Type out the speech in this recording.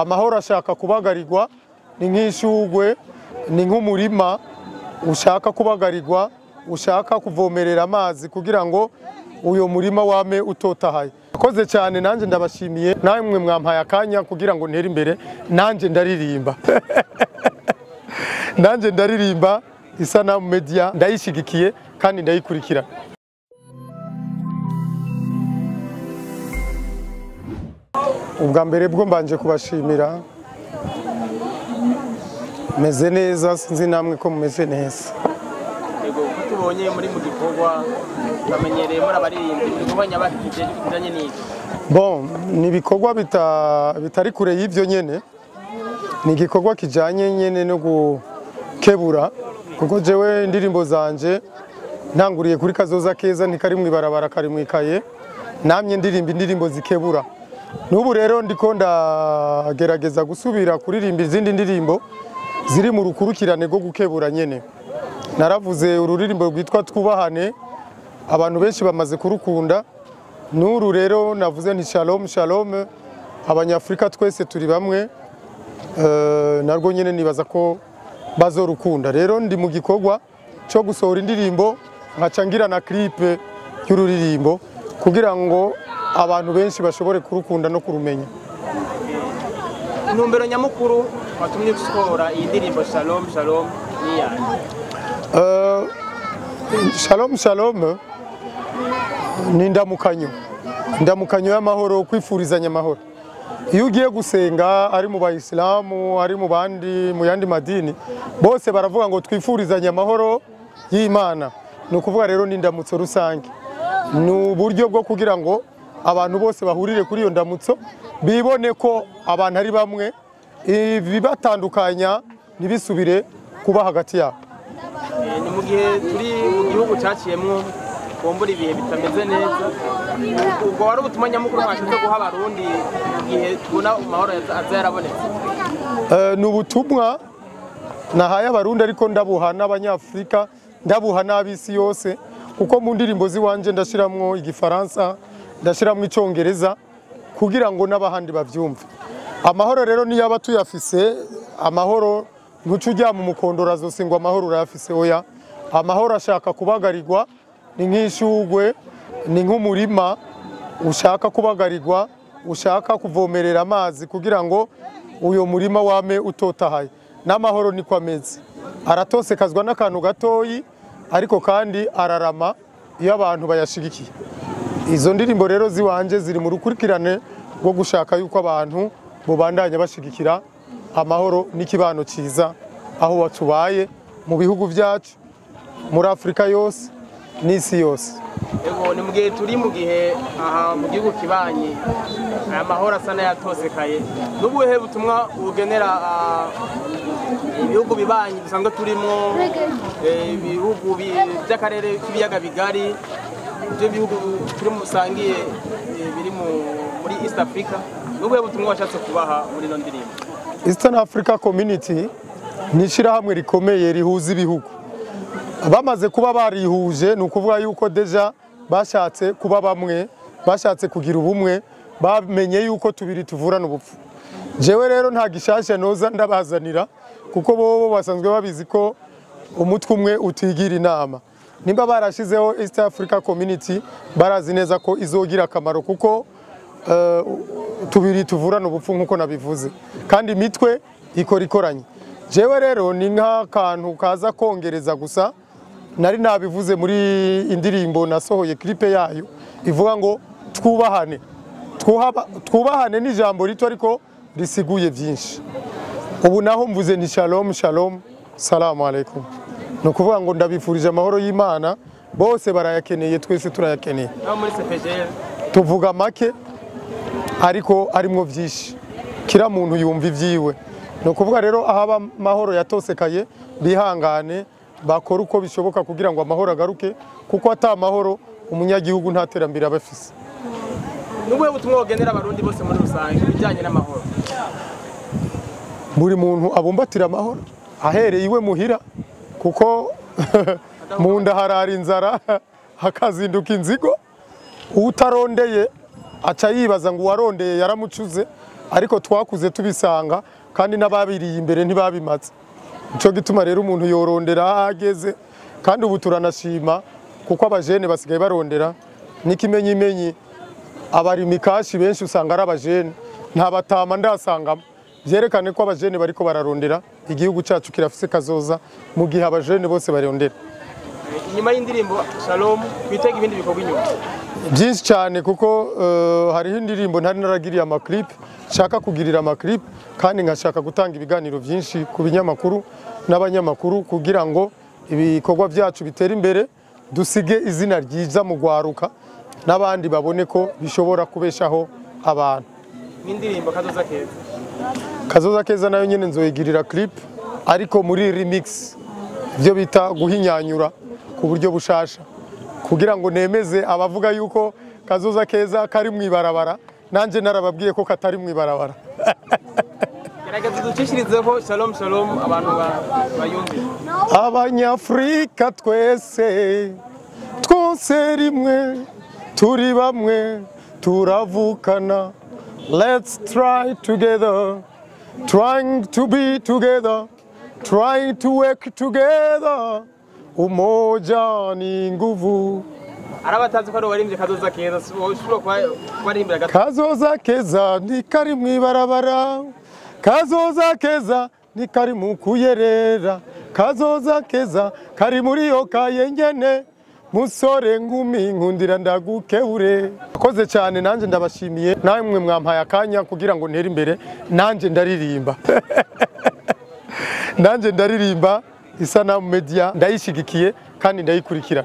amahoro ashaka kubagarirwa ni nk'ishugwe, ni nk'umurima ushaka kubagarirwa, ushaka kuvomerera amazi kugira ngo uyo murima wame utotahaye. Akoze cyane, nanje ndabashimiye, namwe mwampaye akanya kugira ngo ntere imbere, nanje ndaririmba nanje ndaririmba Isanamu Media, ndayishigikiye kandi ndayikurikira. Ubwa mbere bwo mbanje kubashimira, meze neza, sinzi namwe ko mumeze neza. Yego, tubonye muri mu gikorwa bamenyereye muri abaririmbyi ibikorwa nyabakije bijanye n'iki? Bon, ni ibikorwa bitari kure y'ivyo nyene, ni igikorwa kijanye nyene no gukebura, kuko jewe indirimbo zanje ntanguriye kuri Kazoza Keza ntikari mwibarabara kari mwikaye, namye ndirimba indirimbo zikebura. N'ubu rero ndiko ndagerageza gusubira kuririmba izindi ndirimbo ziri mu rukurukirane rwo gukebura nyene. Naravuze ururirimbo rwitwa Twubahane, abantu benshi bamaze kurukunda. N'uru rero navuze nti Shalom Shalom, abanyafrika twese turi bamwe, narwo nyene nibaza ko bazorukunda. Rero ndi mu gikorwa cyo gusohora indirimbo nkaca ngira na clip y'ururirimbo kugira ngo abantu benshi bashobore kurukunda no kurumenya. Intumbero nyamukuru watumye gusohora iyi ndirimbo Shalom Shalom ni yahe? Shalom Shalom ni indamukanyo y'amahoro, kwifurizanya amahoro. Iyo ugiye gusenga ari mu Bayisilamu, ari mu bandi mu yandi madini, bose baravuga ngo twifurizanye amahoro y'Imana. Ni ukuvuga rero ni indamutso rusange, ni uburyo bwo kugira ngo abantu bose bahurire kuri iyo ndamutso, bibone ko abantu ari bamwe, ibibatandukanya ntibisubire kuba hagati yabo. Ni mu gihe turi mu gihugu cyaciyemwo kumbura ibihe bitameze neza, ubwo wari ubutumwa nyamukuru mwashatse guha abarundi igihe tubona amahoro aza yarabonetse? Ni ubutumwa nahaye abarundi, ariko ndabuha n'abanyafrika, ndabuha n'ab'isi yose, kuko mu ndirimbo ziwanje ndashiramwo igifaransa, ndashiramwo icongereza kugira ngo n'abahandi bavyumve. Amahoro rero ni yaba tuyafise, amahoro ntucujya mu mukondora azosingwa amahoro urayafise, oya. Amahoro ashaka kubagarirwa ni nk'ishugwe, ni nk'umurima ushaka kubagarirwa, ushaka kuvomerera amazi kugira ngo uyo murima wame utotahaye. N'amahoro niko ameze, aratosekazwa n'akantu gatoyi, ariko kandi ararama iyo abantu bayashigikiye. Izo ndirimbo rero ziwanje ziri mu rukurikirane rwo gushaka yuko abantu bobandanya bashigikira amahoro n'ikibano ciza aho tubaye mu bihugu byacu, muri Afrika yose n'isi yose. Yego, ni mu gihe turi mu gihe aha mu gihugu kibanye aya mahoro asa n'ayatosekaye, n'ubuhe butumwa ugenera ibihugu bibanye dusanzwe turimo, ibihugu by'akarere k'ibiyaga bigari, ibyo bihugu turi musangiye biri muri East Africa, n'ubuhe butumwa washatse kubaha muri ino ndirimbo? Eastern Africa Community ni ishirahamwe rikomeye rihuza ibihugu. Bamaze kuba barihuje, ni ukuvuga yuko deja bashatse kuba bamwe, bashatse kugira ubumwe, bamenye yuko tubiri tuvurana ubupfu. Jewe rero nta gishasha noza ndabazanira, kuko bobo basanzwe babizi ko umutwe umwe utigira inama. Nimba barashizeho East Africa Community, barazi neza ko izogira akamaro, kuko tubiri tuvurana ubupfu nkuko nabivuze, kandi imitwe ikora ikoranye. Jewe rero ni nk'akantu kaza kongereza gusa, nari nabivuze muri indirimbo nasohoye clip yayo ivuga ngo twubahane. Twubahane ni ijambo rito ariko risiguye byinshi. Ubu naho mvuze ni Shalom Shalom, Salamu Alaikum. No kuvuga ngo ndabifurije amahoro y'Imana, bose barayakeneye, twese turayakeneye. Muri CPGL tuvuga make ariko arimwo byinshi, kira muntu yumva ivyiwe. No kuvuga rero ahaba amahoro yatosekaye, bihangane bakora uko bishoboka kugira ngo amahoro agaruke, kuko ata amahoro umunyagihugu nta terambere abafise. N'ubuhe butumwa ugenera abarundi bose muri rusange bijanye n'amahoro? Buri muntu abumbatira amahoro ahereye iwe muhira, kuko mu nda harara inzara hakazinduka inzigo. Utarondeye aca yibaza ngo uwarondeye yaramucuze, ariko twakuze tubisanga kandi n'ababiriye imbere ntibabimaze. Ico gituma rero umuntu yorondera ahageze, kandi ubu turanashima kuko abajene basigaye barondera n'ikimenyimenyi. Abarimi kashi benshi usanga ari abajene, nta batama ndasangamo. Vyerekane ko abajene bariko bararondera igihugu cyacu kirafise kazoza mu gihe abajene bose barondera. Inyuma y'indirimbo Shalom twitega ibindi bikorwa inyuma byinshi cyane, kuko hariho indirimbo ntari naragiriye amaclip, nshaka kugirira amaclip, kandi nkashaka gutanga ibiganiro byinshi ku binyamakuru n'abanyamakuru kugira ngo ibikorwa byacu bitere imbere, dusige izina ryiza mu gwaruka n'abandi babone ko bishobora kubeshaho abantu. N'indirimbo Kazoza Keza. Kazoza Keza nayo nyene nzoyigirira clip, ariko muri remix, byo bita guhinyanyura ku buryo bushasha, kugira ngo nemeze abavuga yuko Kazoza Keza kari mwibarabara, nanje narababwiye ko katari mwibarabara. Gerageza ducishirize ko Shalom Shalom abantu bayumvira. Abanyafrika twese rimwe turi bamwe turavukana. Let's try together, trying to be together, trying to work together. Umoja ni nguvu. Arabatazi ko warimbye Kazoza Keza, ushobora kwarimbira gato. Kazoza Keza ni kari mwibarabara, Kazoza Keza ni kari mu kuyerera, Kazoza Keza kari muri yo kayengene, musore ngumi nkundira ndagukeure. Akoze cyane, nanje ndabashimiye, namwe mwampaye akanya kugira ngo ntere imbere, nanje ndaririmba. Nanje ndaririmba, Isanamu Media ndayishigikiye kandi ndayikurikira.